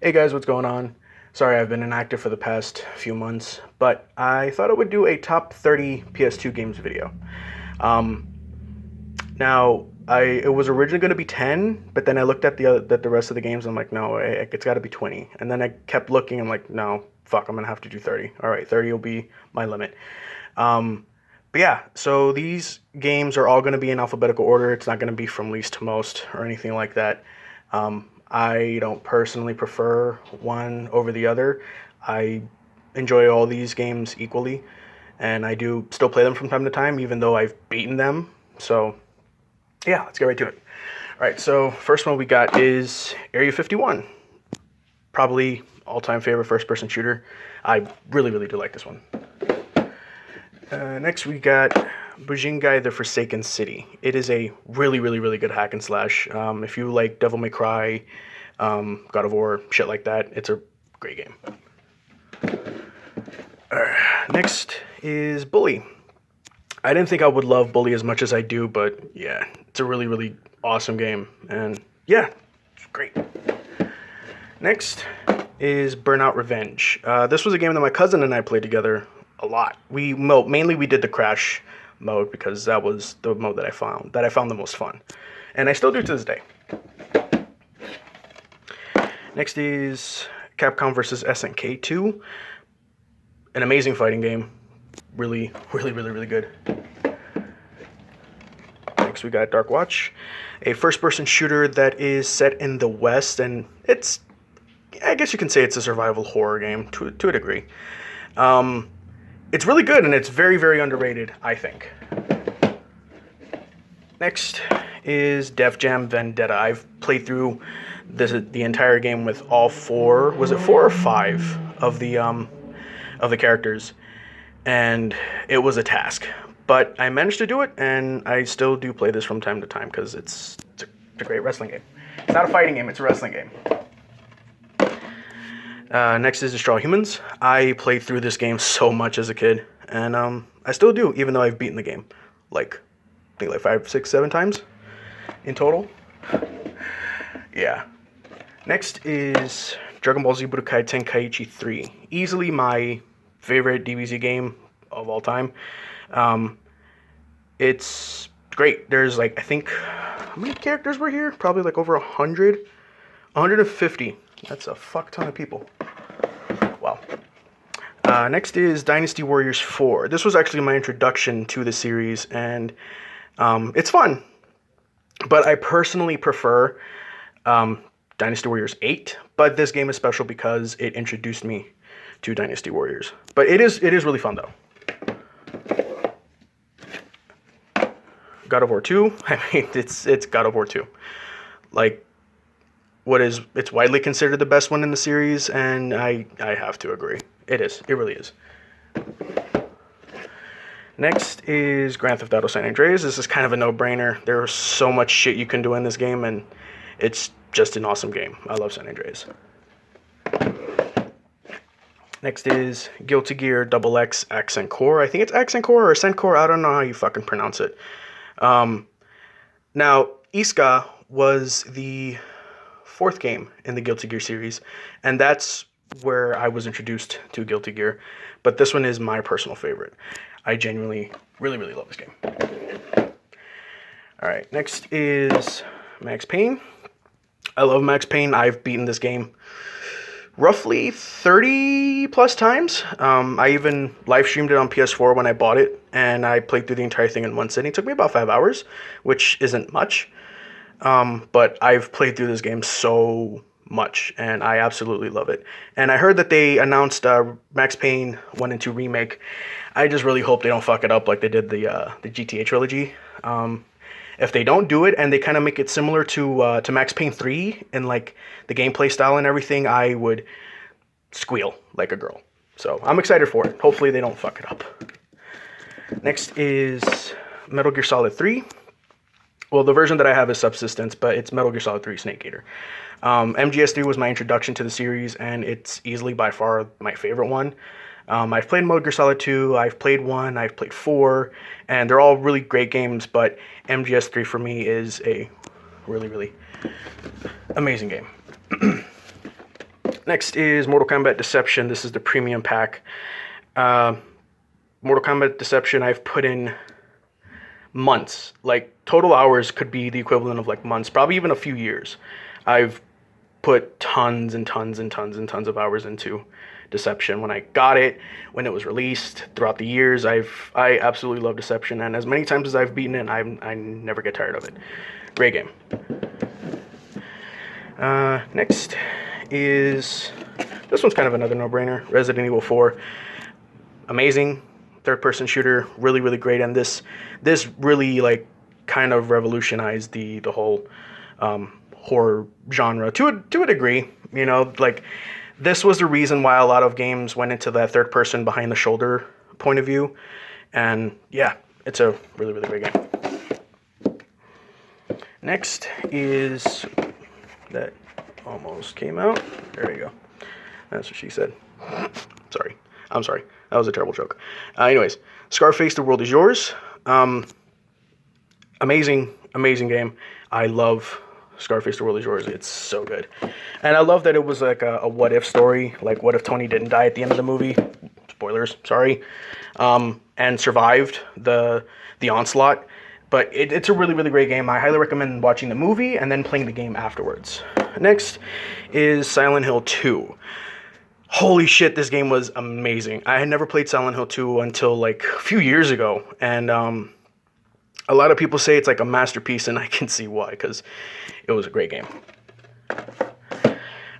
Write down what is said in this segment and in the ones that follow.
Hey guys, what's going on? Sorry, I've been inactive for the past few months, but I thought I would do a top 30 PS2 games video. Um, it was originally going to be 10, but then I looked at the rest of the games. And I'm like, no, it's got to be 20. And then I kept looking. I'm like, no, fuck, I'm gonna have to do 30. All right, 30 will be my limit. Um, but yeah, so these games are all going to be in alphabetical order. It's not going to be from least to most or anything like that. I don't personally prefer one over the other. I enjoy all these games equally, and I do still play them from time to time, even though I've beaten them. So, yeah, let's get right to it. All right, so first one we got is Area 51. Probably all-time favorite first-person shooter. I really, really do like this one. Next we got Bujingai the Forsaken City. It is a really, really, really good hack and slash. If you like Devil May Cry, God of War, shit like that, it's a great game. Next is Bully. I didn't think I would love Bully as much as I do, but yeah, it's a really, really awesome game. And yeah, it's great. Next is Burnout Revenge. This was a game that my cousin and I played together a lot. Mainly we did the crash mode because that was the mode that I found the most fun, and I still do to this day. Next is Capcom vs. SNK 2. An amazing fighting game. Really, really, really, really good. Next we got Dark Watch, a first-person shooter that is set in the West, and I guess you can say it's a survival horror game to a degree. It's really good, and it's very, very underrated, I think. Next is Def Jam Vendetta. I've played through the entire game with all four. Was it 4 or 5 of the characters? And it was a task, but I managed to do it, and I still do play this from time to time because it's a great wrestling game. It's not a fighting game; it's a wrestling game. Next is Destroy Humans. I played through this game so much as a kid, and I still do, even though I've beaten the game I think 5, 6, 7 times in total. Yeah. Next is Dragon Ball Z Budokai Tenkaichi 3. Easily my favorite DBZ game of all time. It's great. There's I think, how many characters were here? Probably over 100. 150. That's a fuck ton of people. Wow. Next is Dynasty Warriors 4. This was actually my introduction to the series, and it's fun. But I personally prefer Dynasty Warriors 8. But this game is special because it introduced me to Dynasty Warriors. But it is really fun, though. God of War 2. I mean, it's God of War 2. It's widely considered the best one in the series, and I have to agree. It is. It really is. Next is Grand Theft Auto San Andreas. This is kind of a no-brainer. There's so much shit you can do in this game, and it's just an awesome game. I love San Andreas. Next is Guilty Gear XX Accent Core. I think it's Accent Core or Accent Core. I don't know how you fucking pronounce it. Now, Iska was the 4th game in the Guilty Gear series, and that's where I was introduced to Guilty Gear, but this one is my personal favorite. I genuinely really, really love this game. Alright, next is Max Payne. I love Max Payne. I've beaten this game roughly 30 plus times. I even live streamed it on PS4 when I bought it, and I played through the entire thing in one sitting. It took me about 5 hours, which isn't much. But I've played through this game so much, and I absolutely love it. And I heard that they announced Max Payne 1 and 2 remake. I just really hope they don't fuck it up like they did the GTA trilogy. If they don't do it and they kind of make it similar to Max Payne 3 and the gameplay style and everything, I would squeal like a girl. So I'm excited for it. Hopefully they don't fuck it up. Next is Metal Gear Solid 3. Well, the version that I have is Subsistence, but it's Metal Gear Solid 3 Snake Eater. MGS3 was my introduction to the series, and it's easily by far my favorite one. I've played Metal Gear Solid 2, I've played 1, I've played 4, and they're all really great games, but MGS3 for me is a really, really amazing game. Next is Mortal Kombat Deception. This is the premium pack. Mortal Kombat Deception, I've put in months. Like, total hours could be the equivalent of like months, probably even a few years. I've put tons and tons and tons and tons of hours into Deception. When I got it, when it was released, throughout the years, I absolutely love Deception, and as many times as I've beaten it, I never get tired of it. Great game. Next is, this one's kind of another no-brainer, Resident Evil 4. Amazing third-person shooter, really, really great, and this really, like, kind of revolutionized the whole horror genre to a degree. You know, like, this was the reason why a lot of games went into that third-person behind-the-shoulder point of view, and yeah, it's a really, really great game. Next is, that almost came out. There you go. That's what she said. Sorry. I'm sorry. That was a terrible joke. Anyways, Scarface, The World Is Yours. Amazing game. I love Scarface, The World Is Yours. It's so good. And I love that it was like a what-if story. Like, what if Tony didn't die at the end of the movie? Spoilers, sorry. And survived the onslaught. But it's a really, really great game. I highly recommend watching the movie and then playing the game afterwards. Next is Silent Hill 2. Holy shit, this game was amazing. I had never played Silent Hill 2 until like a few years ago. And a lot of people say it's like a masterpiece, and I can see why, because it was a great game.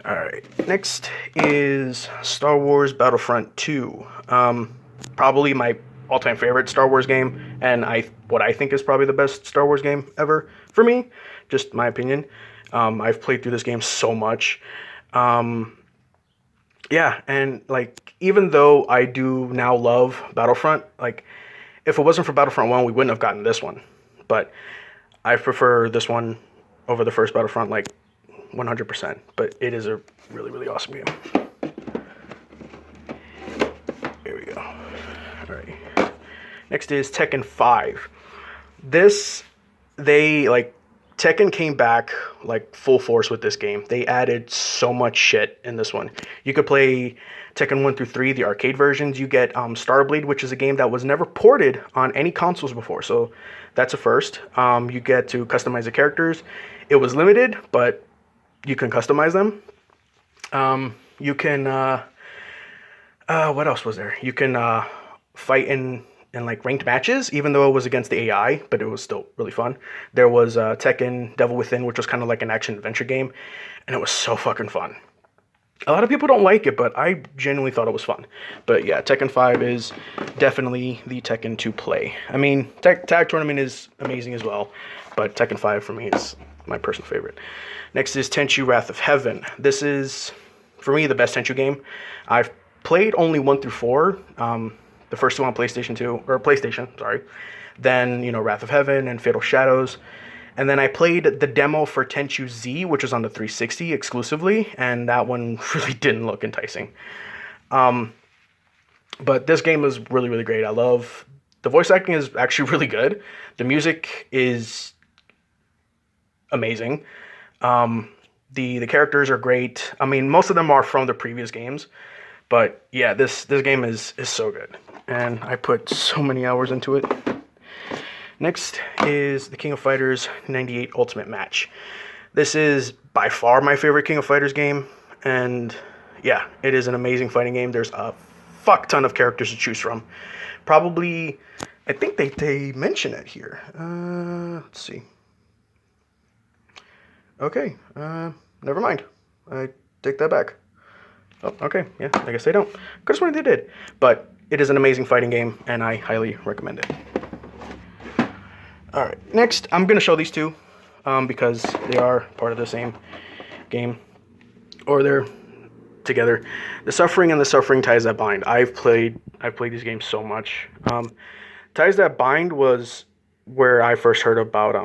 Alright, next is Star Wars Battlefront 2. Probably my all-time favorite Star Wars game, and what I think is probably the best Star Wars game ever for me, just my opinion. I've played through this game so much. Yeah, and like, even though I do now love Battlefront, like, if it wasn't for Battlefront 1, we wouldn't have gotten this one. But I prefer this one over the first Battlefront, like, 100%. But it is a really, really awesome game. Here we go. All right. Next is Tekken 5. Tekken came back like full force with this game. They added so much shit in this one. You could play Tekken 1 through 3, the arcade versions. You get Starblade, which is a game that was never ported on any consoles before, so that's a first. You get to customize the characters. It was limited, but you can customize them. You can what else was there? You can fight in like ranked matches, even though it was against the AI, but it was still really fun. There was Tekken Devil Within, which was kind of like an action-adventure game, and it was so fucking fun. A lot of people don't like it, but I genuinely thought it was fun. But yeah, Tekken 5 is definitely the Tekken to play. I mean, Tag Tournament is amazing as well, but Tekken 5 for me is my personal favorite. Next is Tenchu Wrath of Heaven. This is, for me, the best Tenchu game. I've played only 1 through 4. The first two on PlayStation, sorry. Then, Wrath of Heaven and Fatal Shadows. And then I played the demo for Tenchu Z, which was on the 360 exclusively, and that one really didn't look enticing. But this game is really, really great. I love, the voice acting is actually really good. The music is amazing. The characters are great. I mean, most of them are from the previous games. But yeah, this game is so good. And I put so many hours into it. Next is the King of Fighters 98 Ultimate Match. This is by far my favorite King of Fighters game. And yeah, it is an amazing fighting game. There's a fuck ton of characters to choose from. Probably, I think they mention it here. Let's see. Okay, never mind. I take that back. Oh, okay, yeah, I guess they don't. Could have sworn they did. But it is an amazing fighting game, and I highly recommend it. Alright, next, I'm going to show these two, because they are part of the same game. Or they're together. The Suffering and the Suffering Ties That Bind. I've played these games so much. Ties That Bind was where I first heard about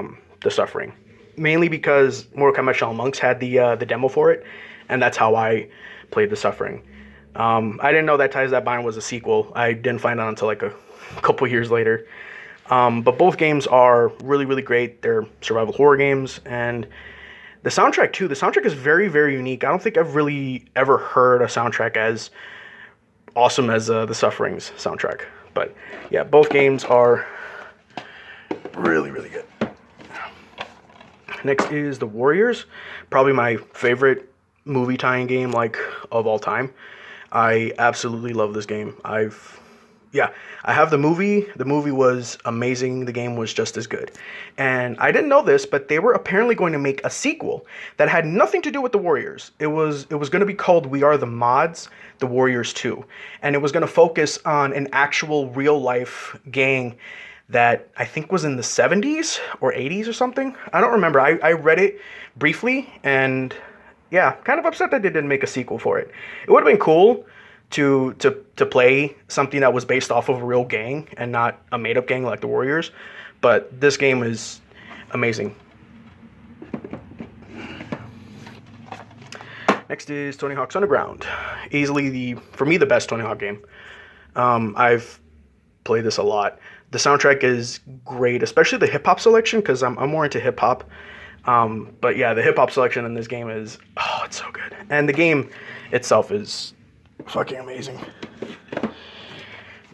the Suffering. Mainly because Mortal Kombat Shaolin Monks had the demo for it, and that's how I played the Suffering. I didn't know that Ties That Bind was a sequel. I didn't find out until like a couple years later. But both games are really, really great. They're survival horror games, and The soundtrack too. The soundtrack is very, very unique. I don't think I've really ever heard a soundtrack as awesome as the Suffering's soundtrack. But yeah, both games are really, really good. Next is The Warriors, probably my favorite movie tie-in game like of all time. I absolutely love this game. I have the movie. The movie was amazing. The game was just as good. And I didn't know this, but they were apparently going to make a sequel that had nothing to do with the Warriors. It was going to be called We Are the Mods, The Warriors 2. And it was going to focus on an actual real life gang that I think was in the 70s or 80s or something. I don't remember. I read it briefly, and yeah, kind of upset that they didn't make a sequel for it. It would have been cool to play something that was based off of a real gang and not a made-up gang like the Warriors. But this game is amazing. Next is Tony Hawk's Underground. Easily for me, the best Tony Hawk game. I've played this a lot. The soundtrack is great, especially the hip-hop selection, because I'm more into hip-hop. But yeah, the hip-hop selection in this game is, oh, it's so good. And the game itself is fucking amazing.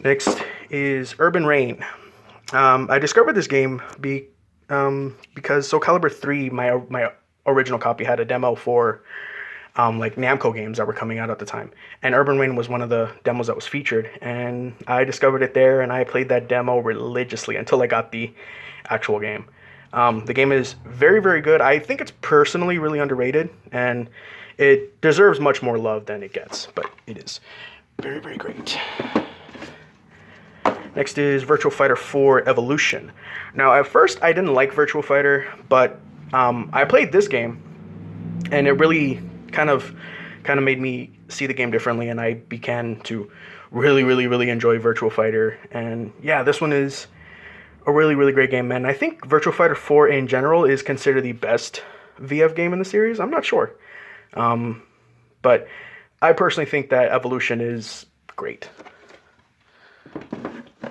Next is Urban Reign. I discovered this game because Soul Calibur 3, my original copy, had a demo for like Namco games that were coming out at the time. And Urban Reign was one of the demos that was featured. And I discovered it there, and I played that demo religiously until I got the actual game. The game is very, very good. I think it's personally really underrated, and it deserves much more love than it gets, but it is very, very great. Next is Virtua Fighter 4 Evolution. Now, at first, I didn't like Virtua Fighter, but I played this game, and it really kind of made me see the game differently, and I began to really, really, really enjoy Virtua Fighter. And yeah, this one is a really, really great game, man. I think Virtua Fighter 4 in general is considered the best VF game in the series. I'm not sure. But I personally think that Evolution is great.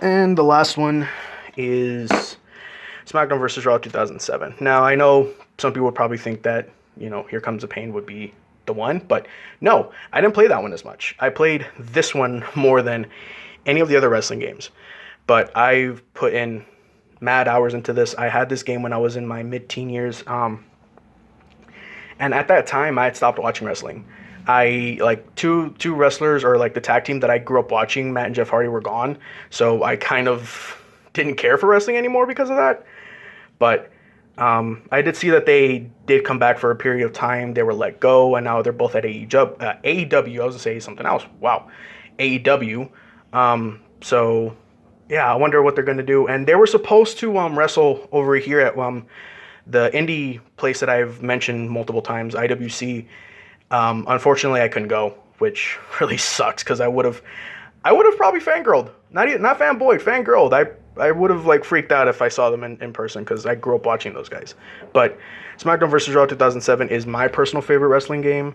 And the last one is SmackDown vs. Raw 2007. Now, I know some people would probably think that, Here Comes the Pain would be the one, but no, I didn't play that one as much. I played this one more than any of the other wrestling games, but I've put in mad hours into this. I had this game when I was in my mid-teen years, and at that time I had stopped watching wrestling. I like two wrestlers, or like the tag team that I grew up watching, Matt and Jeff Hardy, were gone, so I kind of didn't care for wrestling anymore because of that. But I did see that they did come back for a period of time. They were let go, and now they're both at AEW. I was gonna say something else. Wow, AEW. So yeah, I wonder what they're gonna do. And they were supposed to wrestle over here at the indie place that I've mentioned multiple times, IWC. Unfortunately, I couldn't go, which really sucks, because I would have probably fangirled. Not fanboyed, fangirled. I would have like freaked out if I saw them in person, because I grew up watching those guys. But SmackDown vs. Raw 2007 is my personal favorite wrestling game,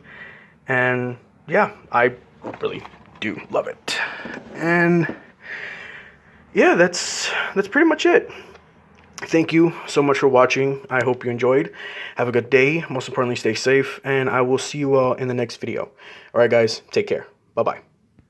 and yeah, I really do love it. And yeah, that's pretty much it. Thank you so much for watching. I hope you enjoyed. Have a good day. Most importantly, stay safe, and I will see you all in the next video. All right, guys, take care. Bye-bye.